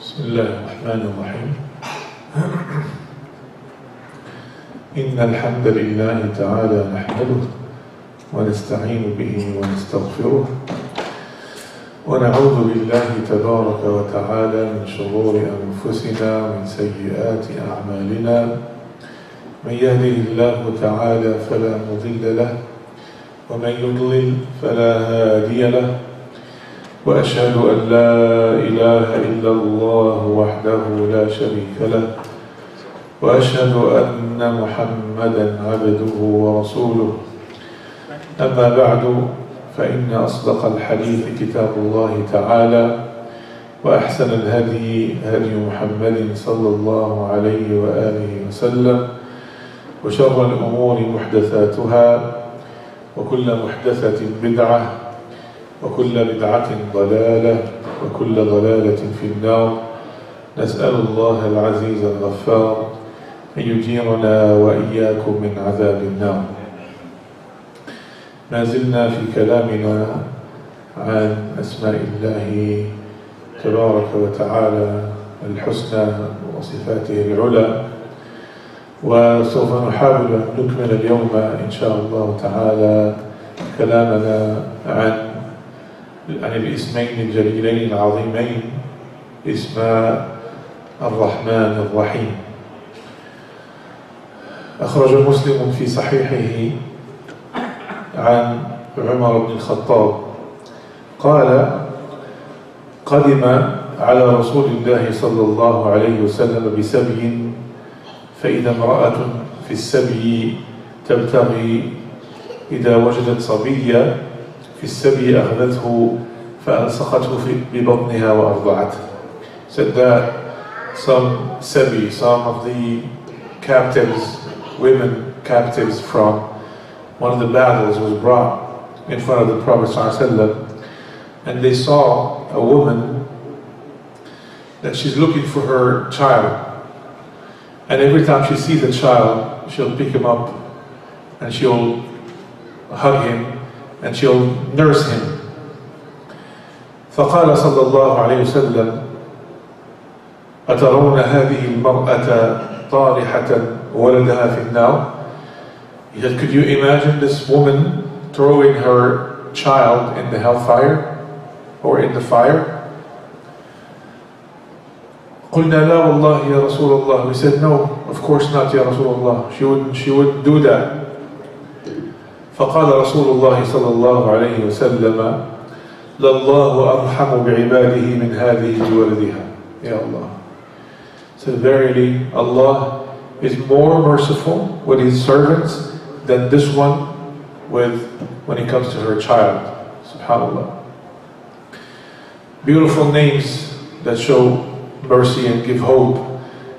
بسم الله الرحمن الرحيم. إن الحمد لله تعالى نحمده ونستعين به ونستغفره ونعوذ بالله تبارك وتعالى من شرور أنفسنا ومن سيئات أعمالنا. من يهده الله تعالى فلا مضل له ومن يضلل فلا هادي له، وأشهد أن لا إله إلا الله وحده لا شريك له، وأشهد أن محمدا عبده ورسوله. أما بعد، فإن أصدق الحديث كتاب الله تعالى، وأحسن الهدي هدي محمد صلى الله عليه وآله وسلم، وشر الأمور محدثاتها، وكل محدثة بدعة، وكل بدعة ضلالة، وكل ضلالة في النار. نسأل الله العزيز الغفار أن يجيرنا وإياكم من عذاب النار. ما زلنا في كلامنا عن أسماء الله تبارك وتعالى الحسنى وصفاته العلى، وسوف نحاول أن نكمل اليوم إن شاء الله تعالى كلامنا عن الاسمين الجليلين العظيمين، اسماء الرحمن الرحيم. أخرج مسلم في صحيحه عن عمر بن الخطاب قال: قدم على رسول الله صلى الله عليه وسلم بسبي، فإذا امرأة في السبي تبتغي، إذا وجدت صبيا في السبي أخذته فألصقته ببطنها وأرضعته. Said that some of the captives, women captives from one of the battles, was brought in front of the Prophet ﷺ, and they saw a woman that she's looking for her child, and every time she sees a child, she'll pick him up and she'll hug him and she'll nurse him. فقال صلى الله عليه وسلم: أترون هذه المرأة طارحة ولدها في النار? He said, could you imagine this woman throwing her child in the hellfire or in the fire? قلنا لا والله يا رسول الله. We said, no, of course not يا رسول الله. She wouldn't do that. فقال رسول الله صلى الله عليه وسلم: لله أرحم بعباده من هذه بولدها. يا Allah. So verily, Allah is more merciful with His servants than this one when it comes to her child. Subhanallah. Beautiful names that show mercy and give hope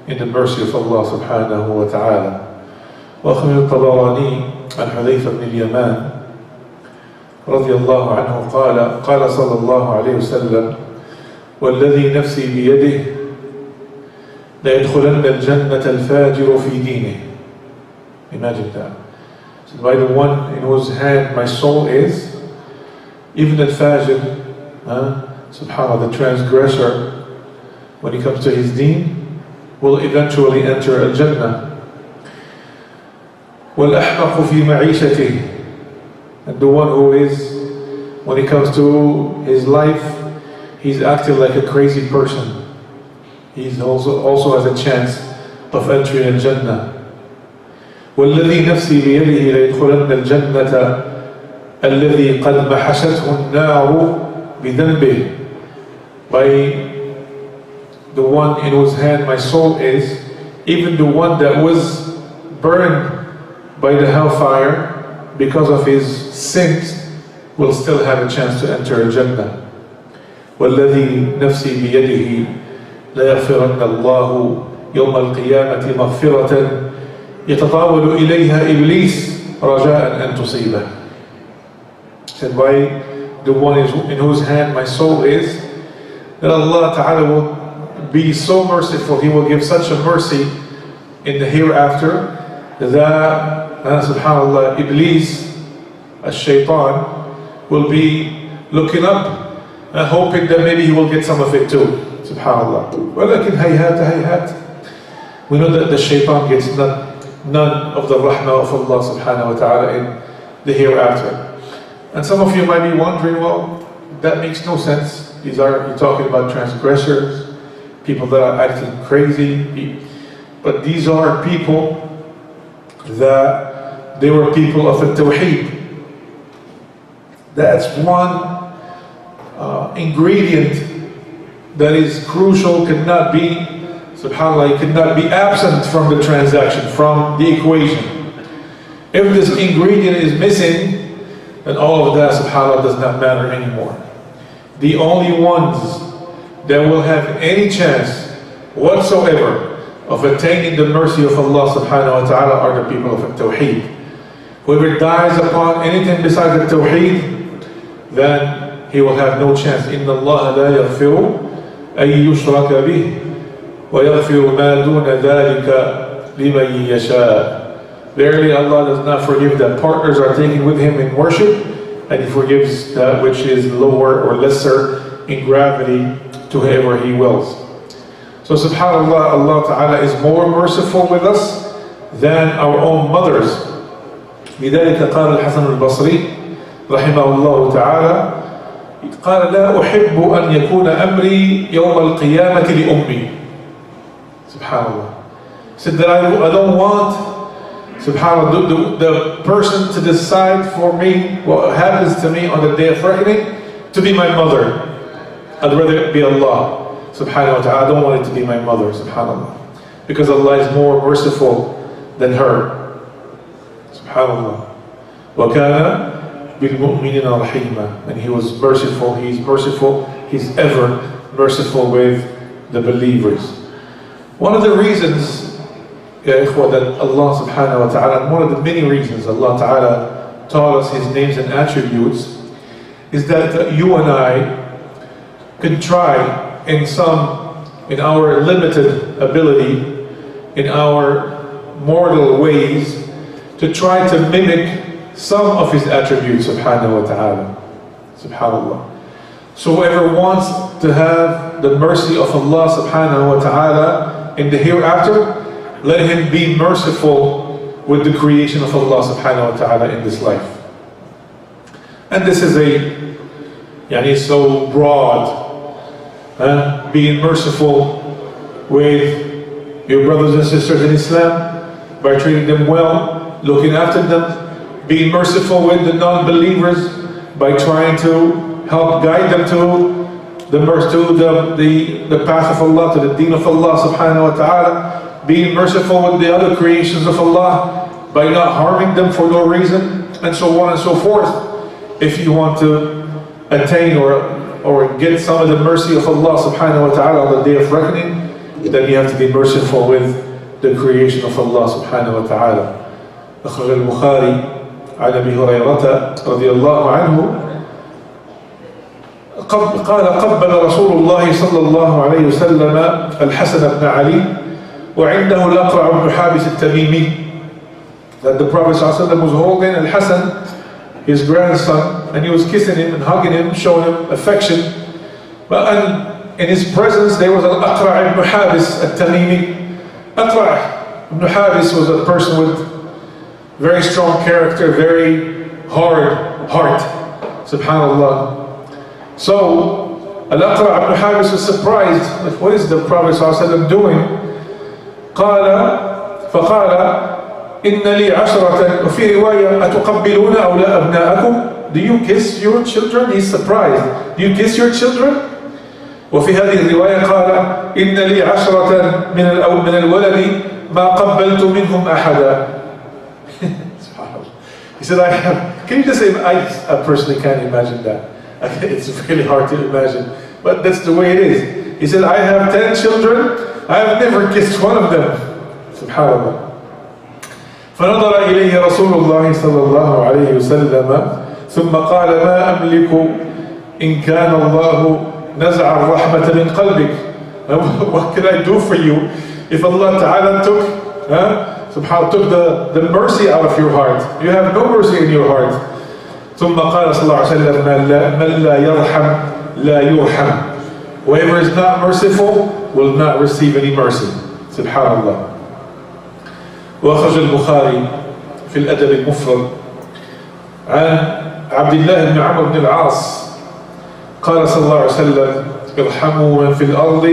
in the mercy of Allah subhanahu wa ta'ala. وأخرج الطبراني عن حذيفة بن اليمان رضي الله عنه قال صلى الله عليه وسلم: والذي نفسي بيده ليدخلن الجنة الفاجر في دينه. Imagine that. So by the one in whose hand my soul is, even the fajr, subhanallah, the transgressor, when he comes to his deen, will eventually enter al-Jannah. وَالْأَحْمَقُ فِي مَعِيشَتِهِ, and the one who is, when it comes to his life, he's acting like a crazy person. He's also has a chance of entering al-Jannah. وَالَّذِي نَفْسِي بِيَدِهِ لَيَدْخُلَنَّ الْجَنَّةَ الَّذِي قَدْ مَحَشَتْهُ النَّارُ بِذَنْبِهِ. By the one in whose hand my soul is, even the one that was burned by the hellfire because of his sins will still have a chance to enter Jannah. وَالَّذِي نَفْسِي بِيَدِهِ لَيَغْفِرَنَّ اللَّهُ يَوْمَ الْقِيَامَةِ مَغْفِرَةً يَتَطَاوَلُ إِلَيْهَا إِبْلِيسَ رَجَاءً أَن تُصِيبَهُ. Said, by the one in whose hand my soul is, that Allah Ta'ala will be so merciful, He will give such a mercy in the hereafter that subhanallah, Iblis, al-shaytan, will be looking up and hoping that maybe he will get some of it too. Subhanallah. ولكن هيهات هيهات. We know that the shaitan gets none of the rahmah of Allah subhanahu wa ta'ala in the hereafter. And some of you might be wondering, well, that makes no sense. You're talking about transgressors, people that are acting crazy. But these are people that they were people of al-tawheed. That's one ingredient that is crucial, cannot be, subhanAllah, cannot be absent from the transaction, from the equation. If this ingredient is missing, then all of that, subhanAllah, does not matter anymore. The only ones that will have any chance whatsoever of attaining the mercy of Allah subhanahu wa ta'ala are the people of Tawheed. Whoever dies upon anything besides the Tawheed, then he will have no chance. إِنَّ اللَّهَ لَا يَغْفِرُ أَن يُشْرَكَ بِهِ وَيَغْفِرُ مَا دُونَ ذَلِكَ لِمَن يَشَاءُ. Verily Allah does not forgive that partners are taken with Him in worship, and He forgives that which is lower or lesser in gravity to whoever He wills. So subhanAllah, Allah Ta'ala is more merciful with us than our own mothers. لذلك قال الحسنى البصري رحمه الله تعالى قال لا أحب أن يكون أمري يوم القيامة لأمي. SubhanAllah. He said that I don't want, SubhanAllah, the person to decide for me what happens to me on the day of reckoning to be my mother. I'd rather it be Allah, subhanahu wa ta'ala. I don't want it to be my mother, subhanAllah. Because Allah is more merciful than her. Subhanallah. وَكَانَ بِالْمُؤْمِنِينَ رَحِيمًا. And He was merciful, He's merciful, He's ever merciful with the believers. One of the reasons, ya ikhwa, that Allah subhanahu wa ta'ala, one of the many reasons Allah ta'ala taught us His names and attributes, is that you and I can try in our limited ability, in our mortal ways, to try to mimic some of His attributes, subhanahu wa ta'ala. Subhanallah. So whoever wants to have the mercy of Allah subhanahu wa ta'ala in the hereafter, let him be merciful with the creation of Allah subhanahu wa ta'ala in this life. And this is so broad. Being merciful with your brothers and sisters in Islam by treating them well, looking after them, being merciful with the non-believers by trying to help guide them to the path of Allah, to the deen of Allah subhanahu wa ta'ala, being merciful with the other creations of Allah by not harming them for no reason, and so on and so forth. If you want to attain or get some of the mercy of Allah subhanahu wa ta'ala on the day of reckoning, then you have to be merciful with the creation of Allah subhanahu wa ta'ala. أخرج البخاري عن أبي هريرة رضي الله عنه قال قبل رسول الله صلى الله عليه وسلم الحسن بن علي وعنده الأقرع بن حابس التميمي. That the Prophet ﷺ was holding Al-Hasan, his grandson, and he was kissing him and hugging him, showing him affection. But in his presence there was Al-Aqra' ibn Habis al-Tamimi. Aqra' ibn Habis was a person with very strong character, very hard heart. Subhanallah. So Al-Aqra' ibn Habis was surprised, like, what is the Prophet ﷺ doing? فقال إن لي عشرة وفي رواية أتقبلون أولاد أبناءكم? Do you kiss your children? He's surprised. Do you kiss your children? وفي هذه الرواية قال إن لي عشرة من الولد ما قبلت منهم أحدا. He said, I have, can you just say, I personally can't imagine that. It's really hard to imagine, but that's the way it is. He said, I have 10 children, I have never kissed one of them. Subhanallah. فنظر إليه رسول الله صلى الله عليه وسلم ثم قال ما أملك إن كان الله نزع الرحمة من قلبك. What can I do for you if Allah Ta'ala took the mercy out of your heart? You have no mercy in your heart. ثم قال صلى الله عليه وسلم من لا يرحم لا يرحم. Whoever is not merciful will not receive any mercy. Subhanallah. وأخرج البخاري في الأدب المفرد عن عبد الله بن عمرو بن العاص قال صلى الله عليه وسلم ارحموا من في الأرض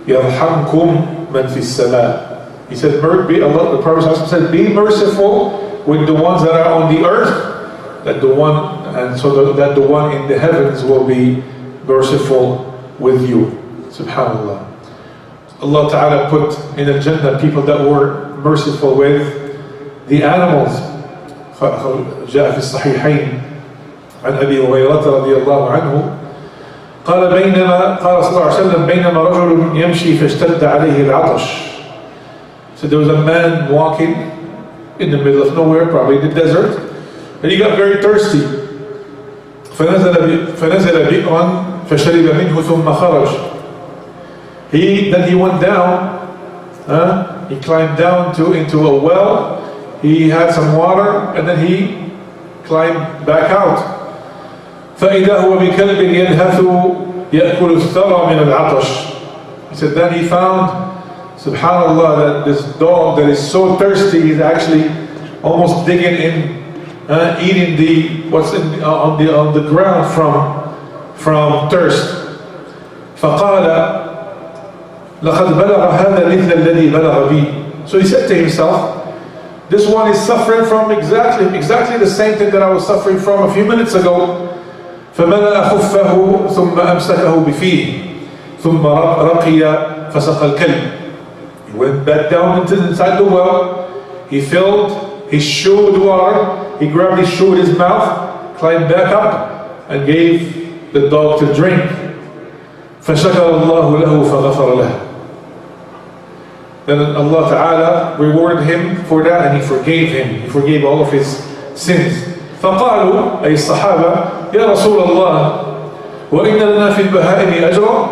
يرحمكم من في السماء. He said, the Prophet said, be merciful with the ones that are on the earth, that the one in the heavens will be merciful with you. Subhanallah. Allah Ta'ala put in Al-Jannah people that were merciful with the animals. جاء في الصحيحين عن أبي هريرة رضي الله عنه قال صلى الله عليه وسلم بينما رجل يمشي فاشتد عليه العطش. So there was a man walking in the middle of nowhere, probably in the desert, and he got very thirsty. فنزل بئرا فشرب منه ثم خرج. Then he went down, he climbed down into a well, he had some water, and then he climbed back out. فإذا هو بكلب يلهث يأكل الثرى من العطش. He said then he found, subhanallah, that this dog that is so thirsty, he's actually almost digging in, eating what's on the ground from thirst. فقال لقد بلغ هذا مثل الذي بلغ بي. So he said to himself, this one is suffering from exactly the same thing that I was suffering from a few minutes ago. فملأ خفه ثم أمسكه بفيه ثم رقي فسقى الكلب. He went back down inside the well, he filled his shoe with water, he grabbed his shoe with his mouth, climbed back up and gave the dog to drink. فشكر الله له فغفر له. Then Allah Ta'ala rewarded him for that and He forgave him. He forgave all of his sins. فقالوا أي الصحابة يا رسول الله وإن لنا في البهائم أجرا.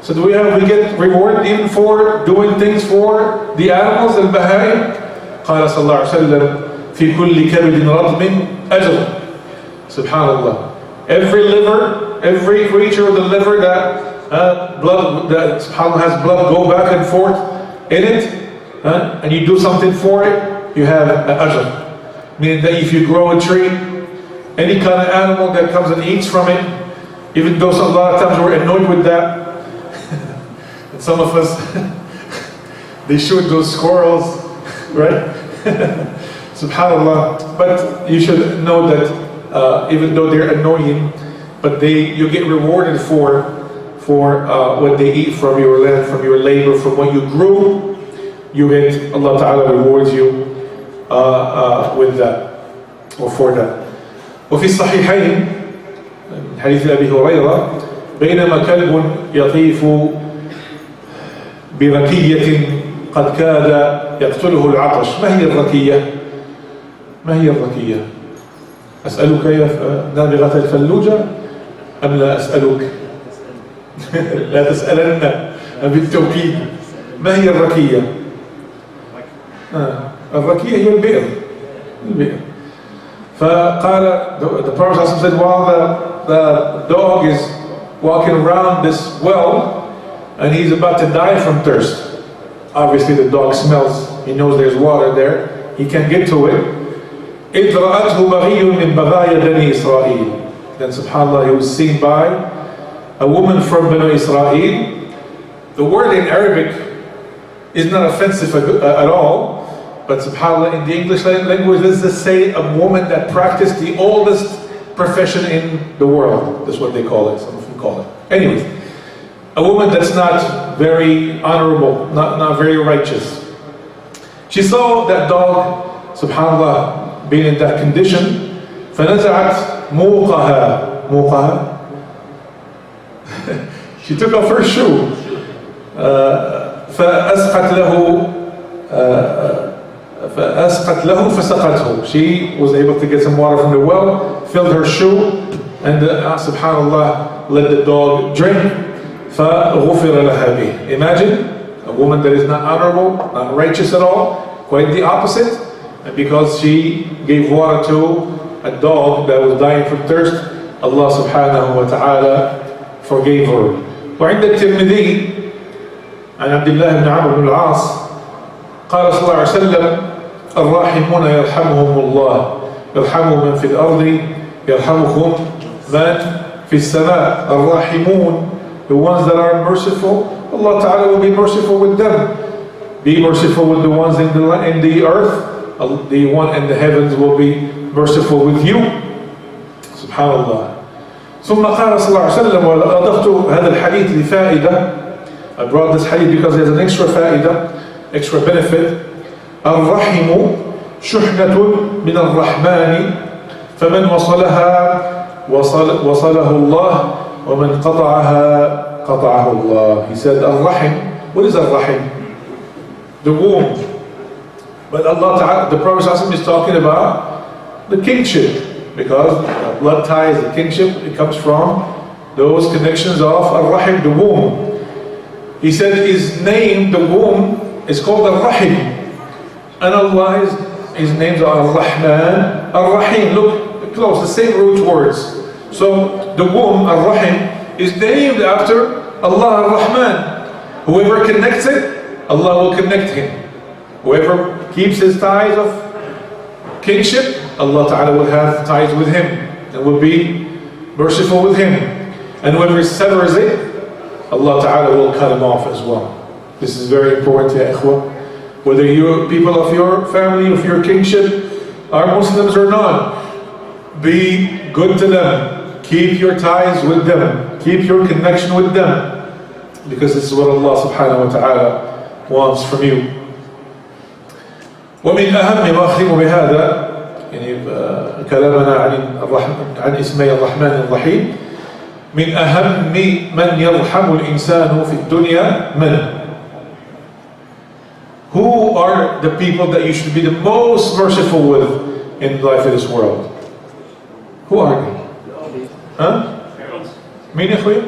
So do we get rewarded even for doing things for the animals, البهائم? قال صلى الله عليه وسلم في كل كبد رطب أجر. Subhanallah. Every liver, every creature with a liver that blood, that subhanallah has blood go back and forth in it, and you do something for it, you have an ajr. Meaning that if you grow a tree, any kind of animal that comes and eats from it, even though a lot of times we're annoyed with that, and some of us, they shoot those squirrels, right? Subhanallah. But you should know that even though they're annoying, but you get rewarded for what they eat from your land, from your labor, from what you grew. Allah Ta'ala rewards you with that, or for that. وفي الصحيحين حديث أبي هريرة بينما كلب يطيف بركية قد كاد يقتله العطش. ما هي الركية؟ ما هي الركية؟ أسألك يا نابغة الفلوجة أم لا أسألك؟ لا تسألن بالتوكيد. ما هي الركية؟ الركية هي البئر. فقال, the Prophet said, while the dog is walking around this well and he's about to die from thirst. Obviously the dog smells, he knows there's water there, he can get to it. إذ رأته بغي من بغايا بني إسرائيل. Then subhanallah, he was seen by a woman from Bani Israel. The word in Arabic is not offensive at all, but subhanallah, in the English language, let's just say a woman that practiced the oldest profession in the world. That's what they call it, some of them call it. Anyways, a woman that's not very honorable, not very righteous. She saw that dog, subhanallah, being in that condition. فَنَزَعَتْ مُوقَهَا. She took off her shoe. فأسقت له فسقته. She was able to get some water from the well, filled her shoe, and subhanallah, let the dog drink. فغفر لها به. Imagine a woman that is not honorable, not righteous at all, quite the opposite, and because she gave water to a dog that was dying from thirst, Allah subhanahu wa ta'ala forgave her. وعند الترمذي عن عبد الله بن عمرو بن العاص قال صلى الله عليه وسلم الراحمون يرحمهم الله يرحموا من في الأرض يرحمكم من في السماء. الراحمون, the ones that are merciful, Allah Ta'ala will be merciful with them. Be merciful with the ones in the earth, the one in the heavens will be merciful with you. Subhanallah. ثم قال صلى الله عليه وسلم وأضفت هذا الحديث لفائدة. I brought this hadith because there's an extra فائدة, extra benefit. الرحم شحنة من الرحمن فمن وصلها وصله الله ومن قطعها قطعه الله. He said الرحم. What is الرحم? The womb. But Allah Ta'ala, the Prophet ﷺ is talking about the kingship, because blood ties, the kingship, it comes from those connections of Ar-Rahim, the womb. He said his name, the womb, is called Ar-Rahim. And Allah, his names are Ar-Rahman, Ar-Rahim. Look close, the same root words. So the womb, Ar-Rahim, is named after Allah Ar-Rahman. Whoever connects it, Allah will connect him. Whoever keeps his ties of kingship, Allah Ta'ala will have ties with him and will be merciful with him. And whoever severs it, Allah Ta'ala will cut him off as well. This is very important, ya ikhwah. Whether you people of your family, of your kingship, are Muslims or not, be good to them. Keep your ties with them. Keep your connection with them. Because this is what Allah Subhanahu wa Ta'ala wants from you. ومن أهم ما أختم بهذا يعني كلامنا عن اسمي الرحمن الرحيم. من أهم من يرحم الإنسان في الدنيا من? Who are the people that you should be the most merciful with in life of this world? Who are they? Huh? مين يا أخوي؟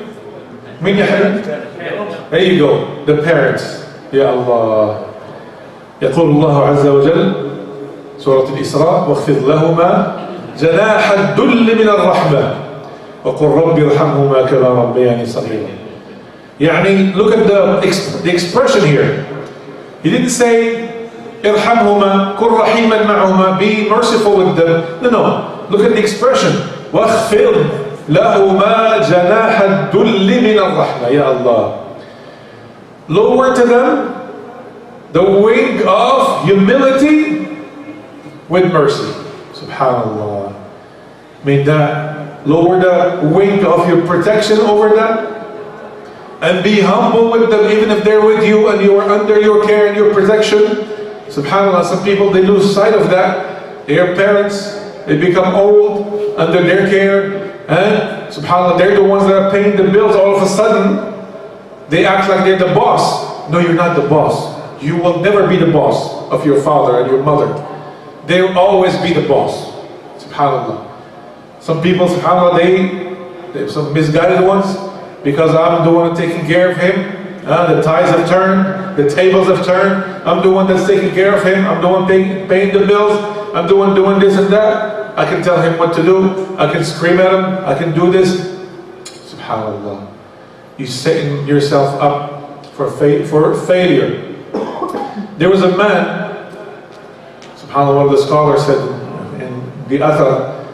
مين يا حبيبي؟ There you go, the parents. يا الله. يقول الله عز وجل سورة الإسراء واخفض لهما جناح الذل من الرحمة وقل رب ارحمهما كما ربياني صغيرا. يعني look at the expression here. He didn't say ارحمهما كن رحيما معهما, be merciful with them. No. Look at the expression. واخفض لهما جناح الذل من الرحمة. يا Allah. Lower to them the wing of humility with mercy. Subhanallah. May that lower the wing of your protection over them and be humble with them even if they're with you and you are under your care and your protection. Subhanallah, some people, they lose sight of that. Their parents, they become old under their care, and subhanallah, they're the ones that are paying the bills. All of a sudden they act like they're the boss. No, you're not the boss. You will never be the boss of your father and your mother. They will always be the boss. Subhanallah. Some people, subhanallah, they're some misguided ones, because I'm the one taking care of him. The ties have turned, the tables have turned. I'm the one that's taking care of him. I'm the one paying the bills. I'm the one doing this and that. I can tell him what to do. I can scream at him. I can do this. Subhanallah. You're setting yourself up for failure. There was a man, subhanAllah, one of the scholars said in the Athar,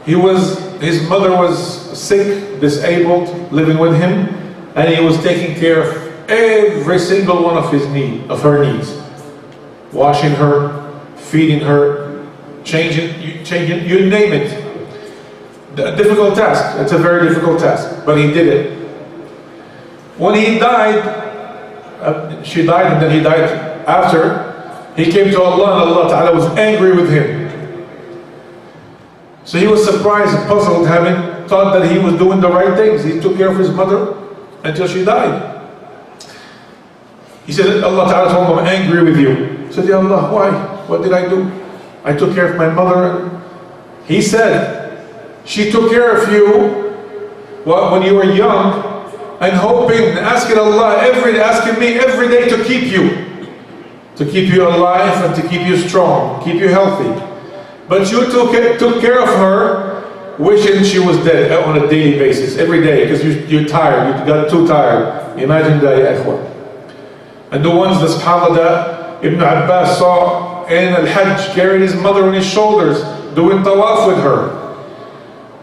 his mother was sick, disabled, living with him, and he was taking care of every single one of her needs. Washing her, feeding her, changing, you name it. A difficult task, it's a very difficult task, but he did it. When he died, she died and then he died after, he came to Allah and Allah Ta'ala was angry with him. So he was surprised and puzzled, having thought that he was doing the right things. He took care of his mother until she died. He said, Allah Ta'ala told him, I'm angry with you. He said, Ya Allah, why? What did I do? I took care of my mother. He said, she took care of you when you were young, and hoping, asking Allah, asking me every day to keep you alive and to keep you strong, keep you healthy. But you took care of her wishing she was dead on a daily basis, every day, because you're tired, you got too tired. Imagine that, ya ikhwan. And the ones that subhanAllah that Ibn Abbas saw in Al-Hajj, carrying his mother on his shoulders, doing tawaf with her.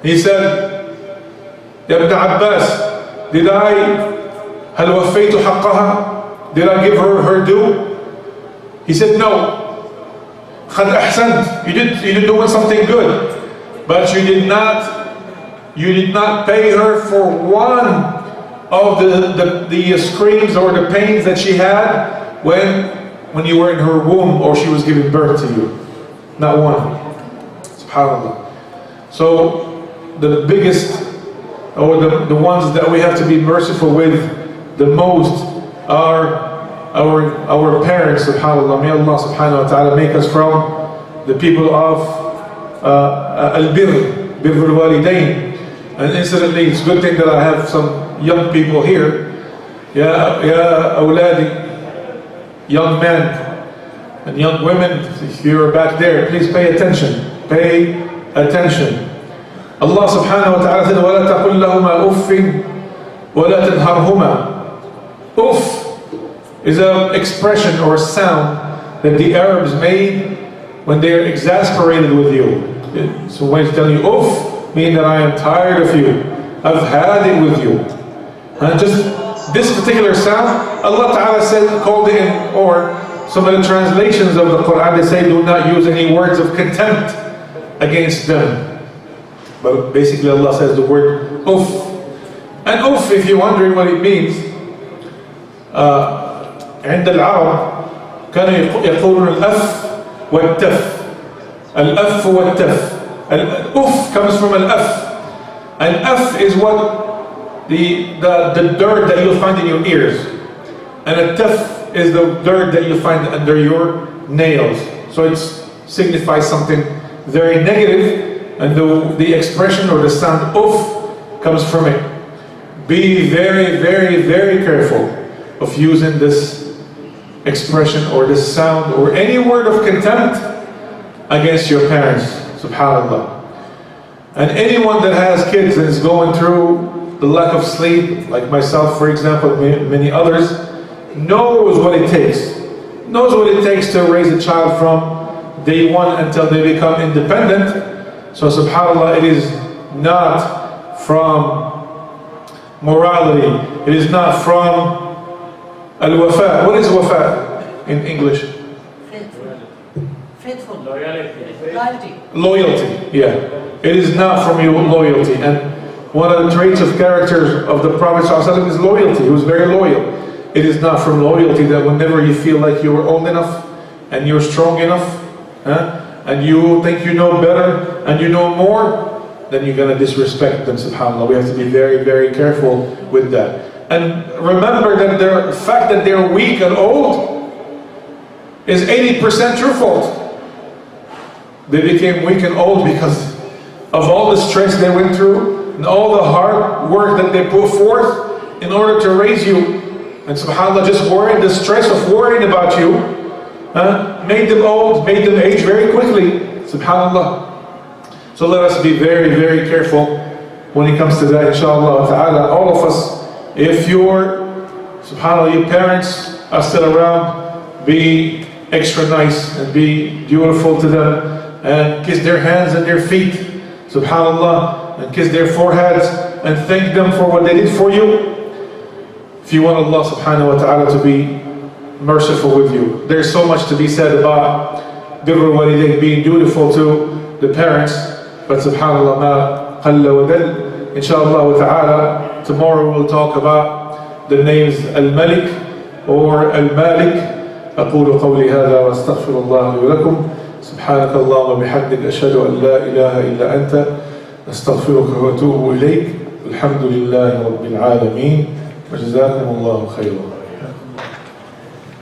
He said, Ya Ibn Abbas, did I, هل وفيت حقها? Did I give her her due? He said, no. قد أحسنت. You're doing something good. But you did not pay her for one of the screams or the pains that she had when you were in her womb or she was giving birth to you. Not one. SubhanAllah. So the biggest, or the ones that we have to be merciful with the most are our parents, SubhanAllah. May Allah subhanahu wa ta'ala make us from the people of al-birr, birr al-walidain. And incidentally, it's a good thing that I have some young people here. Ya awladi, young men and young women, if you're back there, please pay attention. Pay attention. Allah subhanahu wa ta'ala said, وَلَا تَقُلْ لَهُمَا أُفٍّ وَلَا تَنْهَرْهُمَا. Uff is an expression or a sound that the Arabs made when they are exasperated with you. So when it's telling you uff, meaning that I am tired of you, I've had it with you. And just this particular sound, Allah Ta'ala said, called it in, or some of the translations of the Quran, they say do not use any words of contempt against them. But basically Allah says the word uff. And uff, if you're wondering what it means, عند العرب كانوا يقولون الأف والتف. الأف والتف. الأف comes from al-af. Al-af is what the dirt that you'll find in your ears. And al-taf is the dirt that you'll find under your nails. So it signifies something very negative, and the expression or the sound uff comes from it. Be very, very, very careful of using this expression or this sound or any word of contempt against your parents, subhanAllah. And anyone that has kids and is going through the lack of sleep, like myself for example, many others, knows what it takes. Knows what it takes to raise a child from day one until they become independent. So subhanAllah, it is not from morality. It is not from al-wafa. What is wafa in English? Faithful. Loyalty. Loyalty, yeah. It is not from your loyalty. And one of the traits of character of the Prophet ﷺ is loyalty. He was very loyal. It is not from loyalty that whenever you feel like you're old enough and you're strong enough, and you think you know better and you know more, then you're going to disrespect them, subhanAllah. We have to be very, very careful with that. And remember that the fact that they're weak and old is 80% your fault. They became weak and old because of all the stress they went through and all the hard work that they put forth in order to raise you. And subhanAllah, just worrying, the stress of worrying about you made them old, made them age very quickly, subhanAllah. So let us be very, very careful when it comes to that, inshallah ta'ala. All of us, if subhanAllah, your parents are still around, be extra nice and be dutiful to them and kiss their hands and their feet, subhanAllah, and kiss their foreheads and thank them for what they did for you. If you want Allah subhanahu wa ta'ala to be merciful with you. There's so much to be said about birr al-walidain, being dutiful to the parents, but subhanAllah, ma qalla wa dal. Inshallah ta'ala, tomorrow we'll talk about the names Al-Malik or Al-Malik. أقول قولي هذا وأستغفر الله لي ولكم. سبحانك اللهم وبحمدك أشهد أن لا إله إلا أنت أستغفرك وأتوب إليك. الحمد لله رب العالمين وجزاكم الله خيرا.